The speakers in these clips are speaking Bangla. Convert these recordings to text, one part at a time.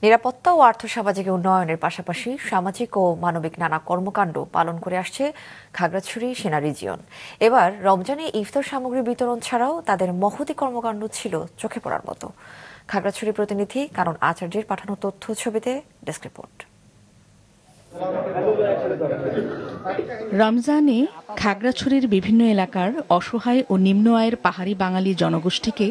নিরাপত্তা ও আর্থসামাজিক উন্নয়নের পাশাপাশি সামাজিক ও মানবিক নানা কর্মকাণ্ড পালন করে আসছে খাগড়াছড়ি সেনা রিজিয়ন। এবার রমজানে ইফতার সামগ্রী বিতরণ ছাড়াও তাদের মহতী কর্মকাণ্ড ছিল চোখে পড়ার মতো। খাগড়াছড়ি প্রতিনিধি কারণ আচার্যের পাঠানো তথ্য ছবিতে ডেস্ক রিপোর্ট। রমজানে খাগড়াছড়ির বিভিন্ন এলাকার অসহায় ও নিম্ন আয়ের পাহাড়ি বাঙালি জনগোষ্ঠীকে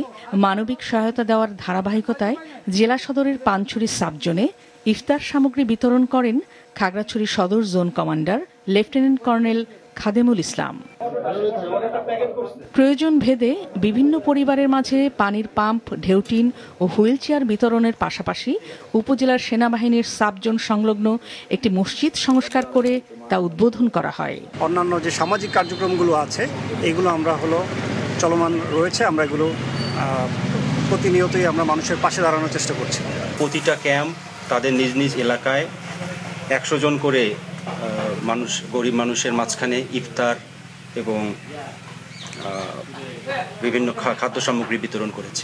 মানবিক সহায়তা দেওয়ার ধারাবাহিকতায় জেলা সদরের পানছড়ি সাবজোনে ইফতার সামগ্রী বিতরণ করেন খাগড়াছড়ি সদর zone commander lieutenant colonel Khademul Islam. প্রয়োজন ভেদে বিভিন্ন পরিবারের মাঝে পানির পাম্প, ঢেউটিন ও হুইল চেয়ার বিতরণের পাশাপাশি উপজেলার সেনাবাহিনীর সাবজোন সংলগ্ন একটি মসজিদ সংস্কার করে তা উদ্বোধন করা হয়। অন্যান্য যে সামাজিক কার্যক্রমগুলো আছে এগুলো আমরা চলমান রয়েছে। আমরা এগুলো প্রতিনিয়তই আমরা মানুষের পাশে দাঁড়ানোর চেষ্টা করছি। প্রতিটা ক্যাম্প তাদের নিজ নিজ এলাকায় 100 জন করে গরিব মানুষের মাঝখানে ইফতার এবং বিভিন্ন খাদ্য সামগ্রী বিতরণ করেছে।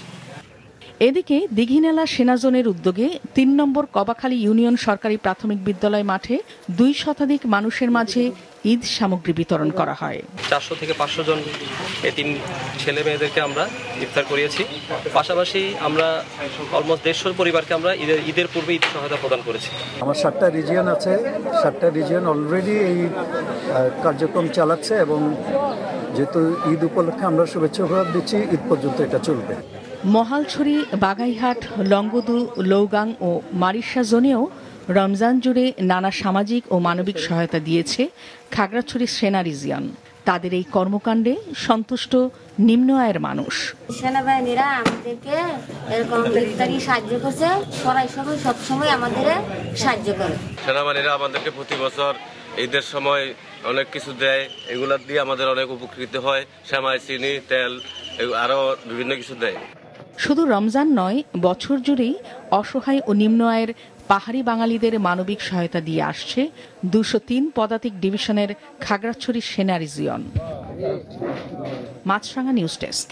এদিকে দীঘিনালা সেনাজোনের উদ্যোগে ৩ নম্বর কবাখালী ইউনিয়ন সরকারি প্রাথমিক বিদ্যালয় মাঠে ২ শতাধিক মানুষের মাঝে ঈদ সামগ্রী বিতরণ করা হয়। 400 থেকে 500 জন এতিম ছেলে মেয়েদেরকে আমরা ইফতার করিয়েছি। পাশাপাশি আমরা অলমোস্ট 150 পরিবারকে আমরা ঈদের পূর্বে ঈদ সহায়তা প্রদান করেছি। আমার 7টা রিজিয়ন আছে, 7টা রিজিয়ন অলরেডি এই কার্যক্রম চালাচ্ছে এবং যেহেতু ঈদ উপলক্ষে আমরা শুভেচ্ছা উপহার দিচ্ছি, ঈদ পর্যন্ত এটা চলবে। মহালছড়ি, বাগাইহাট, লংগদু, লৌগাং ও মারিশা জোনেও রমজান জুড়ে নানা সামাজিক ও মানবিক সহায়তা দিয়েছে খাগড়াছড়ি সেনা রিজিয়ন। তাদের এই কর্মকাণ্ডে সন্তুষ্ট নিম্ন আয়ের মানুষ। সেনাবাহিনীরা আমাদেরকে এরকম ইফতারি সাহায্য করছে, সবসময় আমাদের সাহায্য করে। সেনাবাহিনীরা আমাদেরকে প্রতি বছর ঈদের সময় অনেক কিছু দেয়, এগুলা দিয়ে আমাদের অনেক উপকৃত হয়। সেমাই, চিনি, তেল আরো বিভিন্ন কিছু দেয়। শুধু রমজান নয়, বছর জুড়েই অসহায় ও নিম্ন আয়ের পাহাড়ি বাঙালিদের মানবিক সহায়তা দিয়ে আসছে 203 পদাতিক ডিভিশনের খাগড়াছড়ি সেনা রিজিয়ন। মাছরাঙা নিউজ ডেস্ক।